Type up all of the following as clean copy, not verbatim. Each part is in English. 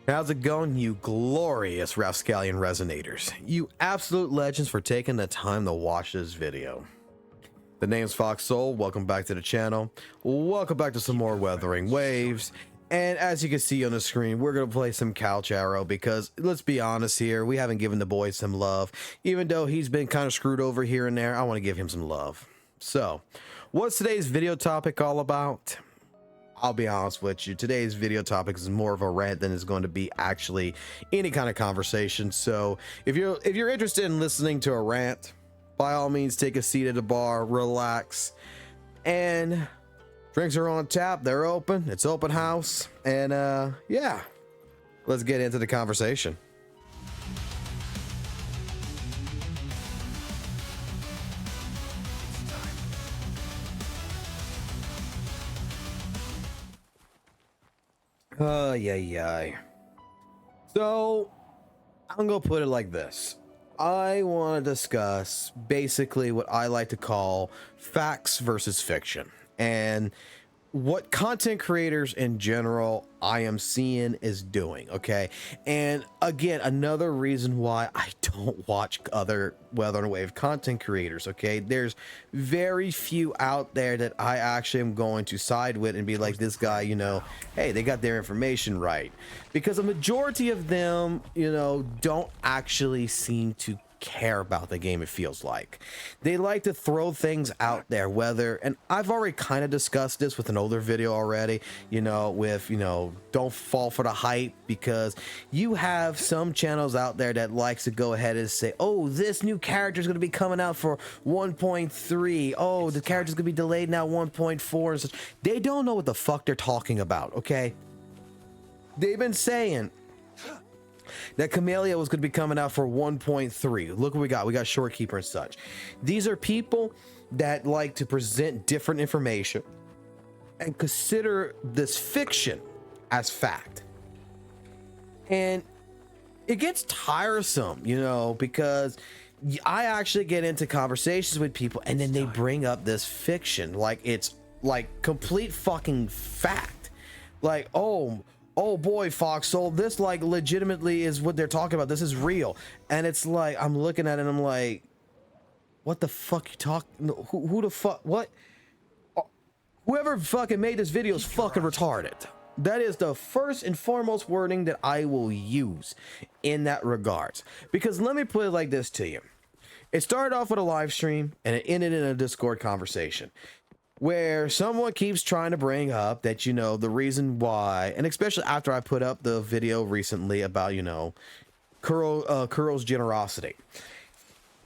How's it going, you glorious Rascallion Resonators? You absolute legends for taking the time to watch this video. The name's FOXSOL, welcome back to the channel. Welcome back to some more Wuthering Waves. And as you can see on the screen, we're going to play some Couch Arrow because, let's be honest here, we haven't given the boy some love. Even though he's been kind of screwed over here and there, I want to give him some love. So, what's today's video topic all about? I'll be honest with you, today's video topic is more of a rant than is going to be actually any kind of conversation. So if you're interested in listening to a rant, by all means take a seat at a bar, relax, and drinks are on tap, they're open, it's open house, and yeah, let's get into the conversation. Yeah. So, I'm gonna put it like this. I want to discuss basically what I like to call facts versus fiction, and what content creators in general I am seeing is doing, okay? And again, another reason why I don't watch other Wuthering Wave content creators, okay? There's very few out there that I actually am going to side with and be like, this guy, you know, hey, they got their information right. Because a majority of them, you know, don't actually seem to care about the game. It feels like they like to throw things out there, whether, and I've already kind of discussed this with an older video already, you know, with, you know, don't fall for the hype, because you have some channels out there that likes to go ahead and say, oh, this new character is going to be coming out for 1.3, oh, the character's gonna be delayed now 1.4 and such. They don't know what the fuck they're talking about, okay? They've been saying that Camellia was going to be coming out for 1.3. Look what we got. We got Shorekeeper and such. These are people that like to present different information and consider this fiction as fact. And it gets tiresome, you know, because I actually get into conversations with people and then they bring up this fiction like it's like complete fucking fact. Like, oh boy, FOXSOL, this like legitimately is what they're talking about. This is real. And it's like, I'm looking at it and I'm like, what the fuck you talk? Who the fuck? What? Whoever fucking made this video is fucking retarded. That is the first and foremost wording that I will use in that regards. Because let me put it like this to you. It started off with a live stream and it ended in a Discord conversation, where someone keeps trying to bring up that, you know, the reason why, and especially after I put up the video recently about, you know, Kuro's generosity,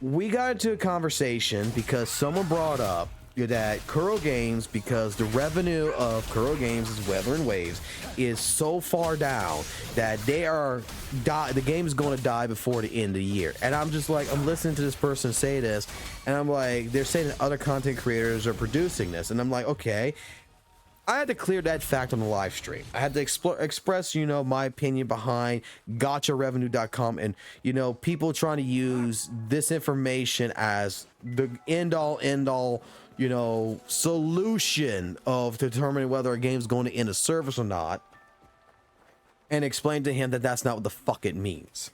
we got into a conversation because someone brought up that Kuro Games, because the revenue of Kuro Games is Wuthering Waves, is so far down that the game is going to die before the end of the year. And I'm just like, I'm listening to this person say this, and I'm like, they're saying that other content creators are producing this, and I'm like, okay. I had to clear that fact on the live stream. I had to express, you know, my opinion behind GachaRevenue.com and, you know, people trying to use this information as the end all, you know, solution of determining whether a game is going to end a service or not, and explain to him that that's not what the fuck it means.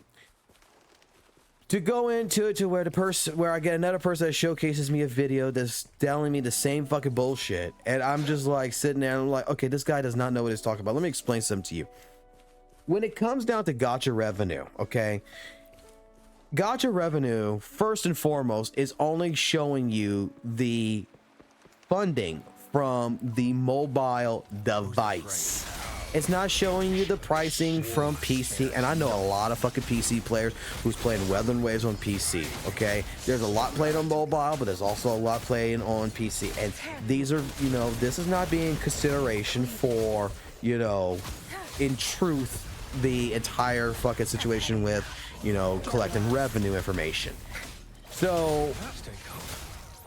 To go into it to where I get another person that showcases me a video that's telling me the same fucking bullshit, and I'm just like sitting there and I'm like, okay, this guy does not know what he's talking about. Let me explain something to you. When it comes down to Gacha Revenue, okay, Gacha Revenue first and foremost is only showing you the funding from the mobile device. It's not showing you the pricing from PC, and I know a lot of fucking PC players who's playing Wuthering Waves on PC, okay? There's a lot played on mobile, but there's also a lot playing on PC, and these are, you know, this is not being consideration for, you know, in truth, the entire fucking situation with, you know, collecting revenue information. So,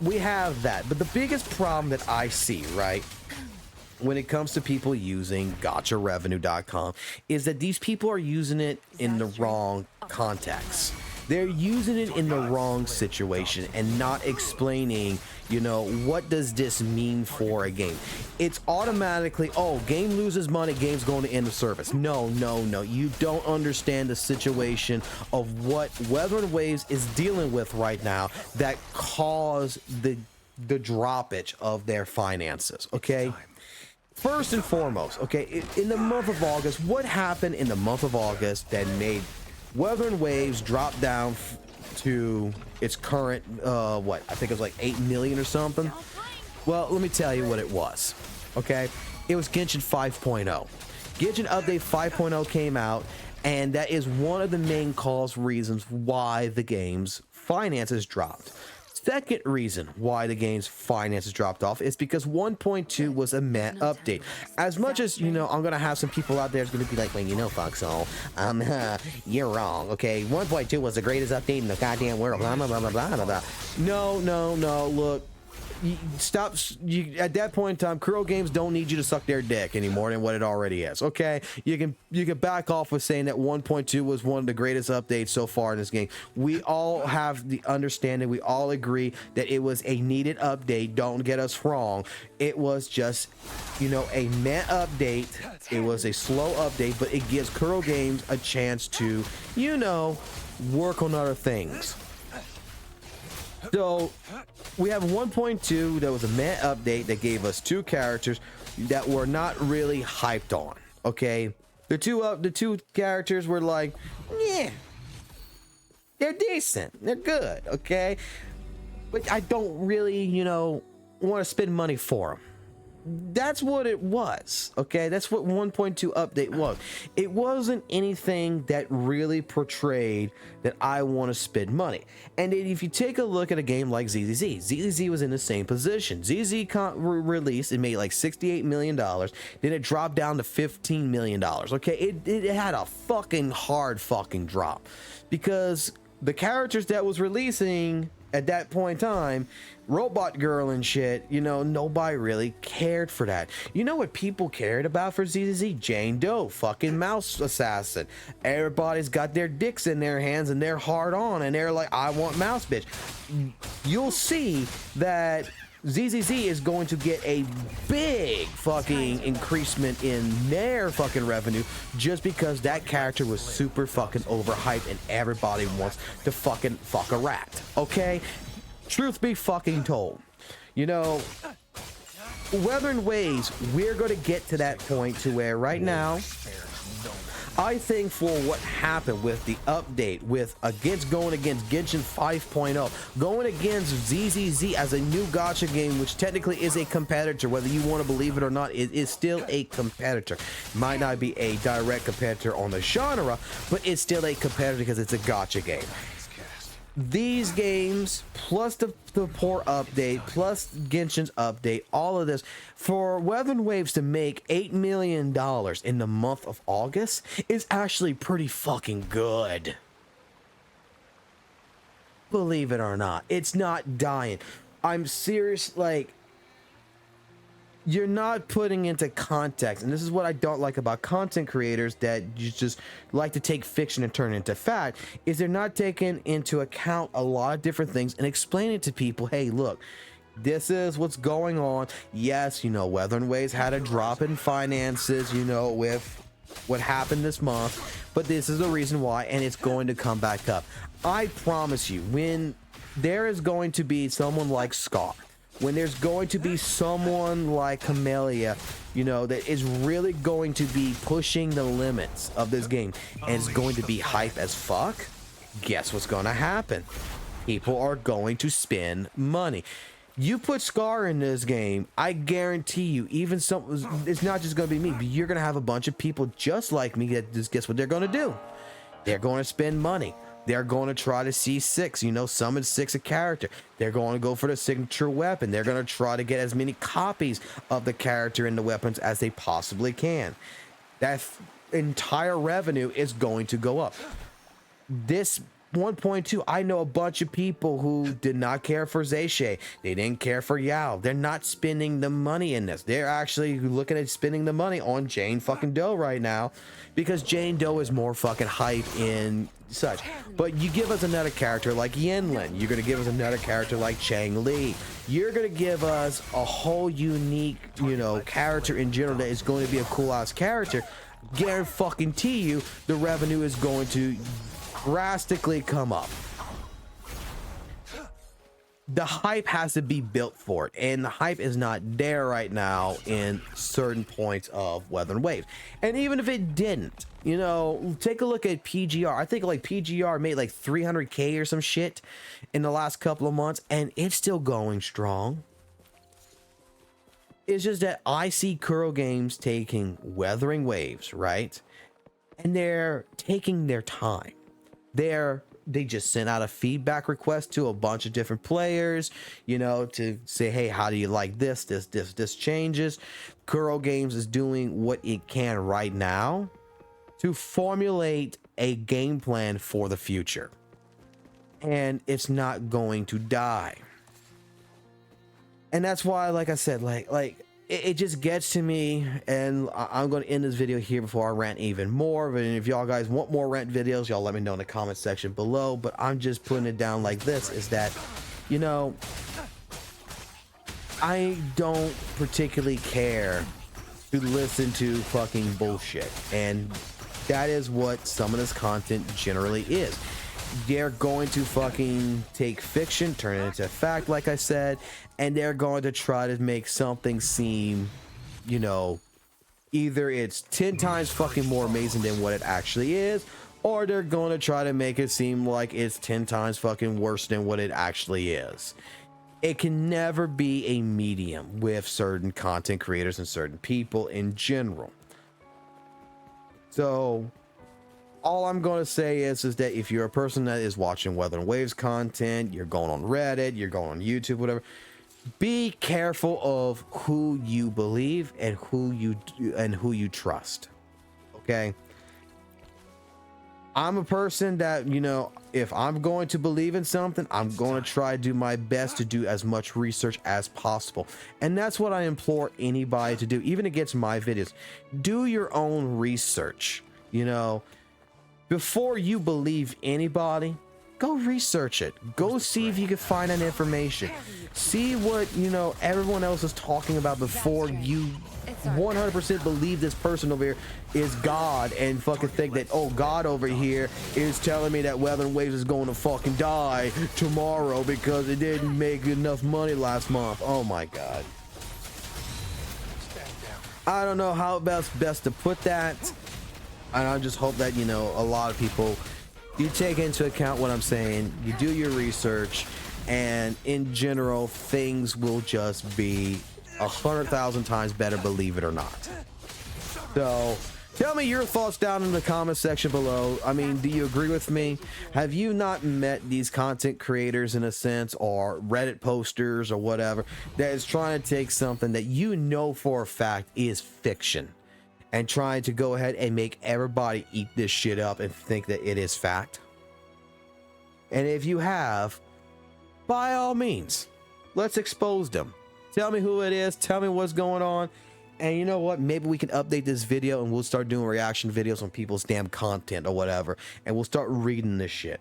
we have that, but the biggest problem that I see, right, when it comes to people using GachaRevenue.com is that these people are using it in the wrong context. They're using it in the wrong situation and not explaining, you know, what does this mean for a game. It's automatically, oh, game loses money, game's going to end of service. No, no, no. You don't understand the situation of what WutheringWaves is dealing with right now that caused the droppage of their finances. Okay, first and foremost, okay, in the month of August, what happened in the month of August that made WutheringWaves drop down to its current what, I think it was like 8 million or something? Well, let me tell you what it was. Okay, it was GLYTCH 5.0. GLYTCH Update 5.0 came out, and that is one of the main reasons why the game's finances dropped. Second reason why the game's finances dropped off is because 1.2 was a meh update. As much as, you know, I'm gonna have some people out there that's gonna be like, well, you know, FOXSOL, you're wrong. Okay, 1.2 was the greatest update in the goddamn world. Blah blah blah blah blah blah. No, no, no. Look, stop. At that point in time, Kuro Games don't need you to suck their dick any more than what it already is. Okay, you can back off with saying that 1.2 was one of the greatest updates so far in this game. We all have the understanding, we all agree that it was a needed update. Don't get us wrong, it was just, you know, a meh update. It was a slow update, but it gives Kuro Games a chance to, you know, work on other things. So we have 1.2 that was a meh update that gave us two characters that were not really hyped on. Okay, the two characters were like, yeah, they're decent, they're good, okay, but I don't really, you know, want to spend money for them. That's what it was. Okay, that's what 1.2 update was. It wasn't anything that really portrayed that I want to spend money. And if you take a look at a game like ZZZ, ZZZ was in the same position. ZZ released, it made like $68 million, then it dropped down to $15 million. Okay, it had a fucking hard fucking drop because the characters that was releasing at that point in time, Robot Girl and shit, you know, nobody really cared for that. You know what people cared about for ZZZ? Jane Doe, fucking mouse assassin. Everybody's got their dicks in their hands and they're hard on and they're like, I want mouse bitch. You'll see that ZZZ is going to get a big fucking increasement in their fucking revenue just because that character was super fucking overhyped and everybody wants to fucking fuck a rat. Okay? Truth be fucking told. You know, WutheringWaves, we're going to get to that point to where right now, I think for what happened with the update, with going against GLYTCH 5.0, going against ZZZ as a new gacha game, which technically is a competitor, whether you want to believe it or not, it is still a competitor. Might not be a direct competitor on the genre, but it's still a competitor because it's a gacha game. These games, plus the poor update, plus Genshin's update, all of this, for WutheringWaves to make $8 million in the month of August is actually pretty fucking good. Believe it or not, it's not dying. I'm serious, like, you're not putting into context, and this is what I don't like about content creators that you just like to take fiction and turn it into fact, is they're not taking into account a lot of different things and explaining to people, hey, look, this is what's going on. Yes, you know, WutheringWaves had a drop in finances, you know, with what happened this month, but this is the reason why, and it's going to come back up. I promise you, when there is going to be someone like Scar, when there's going to be someone like Camellia, you know, that is really going to be pushing the limits of this game and it's going to be hype as fuck, guess what's going to happen? People are going to spend money. You put Scar in this game, I guarantee you, even it's not just going to be me, but you're going to have a bunch of people just like me that just guess what they're going to do? They're going to spend money. They're going to try to C6, you know, summon 6 a character. They're going to go for the signature weapon. They're going to try to get as many copies of the character and the weapons as they possibly can. That entire revenue is going to go up. This 1.2, I know a bunch of people who did not care for Zeyshay. They didn't care for Yao. They're not spending the money in this. They're actually looking at spending the money on Jane fucking Doe right now, because Jane Doe is more fucking hype in such. But you give us another character like Yinlin. You're going to give us another character like Chang Li. You're going to give us a whole unique, you know, character in general that is going to be a cool ass character. Guarantee you the revenue is going to drastically come up. The hype has to be built for it, and the hype is not there right now in certain points of WutheringWaves. And even if it didn't, you know, take a look at PGR. I think like PGR made like 300k or some shit in the last couple of months, and it's still going strong. It's just that I see Kuro Games taking WutheringWaves, right? And they're taking their time. They just sent out a feedback request to a bunch of different players, you know, to say, hey, how do you like this changes. Kuro Games is doing what it can right now to formulate a game plan for the future, and it's not going to die. And that's why, like I said, like it just gets to me, and I'm going to end this video here before I rant even more. But if y'all guys want more rant videos, y'all let me know in the comment section below. But I'm just putting it down like this, is that, you know, I don't particularly care to listen to fucking bullshit, and that is what some of this content generally is. They're going to fucking take fiction, turn it into fact, like I said, and they're going to try to make something seem, you know, either it's 10 times fucking more amazing than what it actually is, or they're going to try to make it seem like it's 10 times fucking worse than what it actually is. It can never be a medium with certain content creators and certain people in general. So all I'm going to say is that if you're a person that is watching WutheringWaves content, you're going on Reddit, you're going on YouTube, whatever, be careful of who you believe and who you trust. Okay? I'm a person that, you know, if I'm going to believe in something, I'm going to try to do my best to do as much research as possible. And that's what I implore anybody to do, even against my videos. Do your own research, you know. Before you believe anybody, go research it. Go see if you can find that information. See what, you know, everyone else is talking about before you 100% believe this person over here is God and fucking think that, oh, God over here is telling me that WutheringWaves is going to fucking die tomorrow because it didn't make enough money last month. Oh my God. I don't know how best to put that. And I just hope that, you know, a lot of people, you take into account what I'm saying, you do your research, and in general, things will just be 100,000 times better, believe it or not. So tell me your thoughts down in the comment section below. I mean, do you agree with me? Have you not met these content creators in a sense, or Reddit posters or whatever, that is trying to take something that you know for a fact is fiction and trying to go ahead and make everybody eat this shit up and think that it is fact? And if you have, by all means, let's expose them. Tell me who it is, tell me what's going on, and you know what, maybe we can update this video and we'll start doing reaction videos on people's damn content or whatever, and we'll start reading this shit.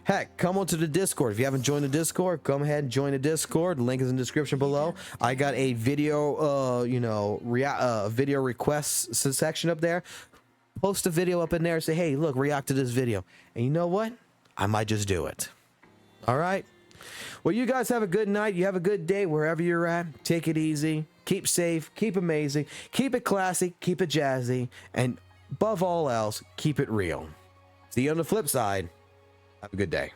Heck, come on to the Discord. If you haven't joined the Discord, come ahead and join the Discord. Link is in the description below. I got a video, you know, video requests section up there. Post a video up in there and say, hey, look, react to this video. And you know what? I might just do it. All right. Well, you guys have a good night. You have a good day wherever you're at. Take it easy. Keep safe. Keep amazing. Keep it classy. Keep it jazzy. And above all else, keep it real. See you on the flip side. Have a good day.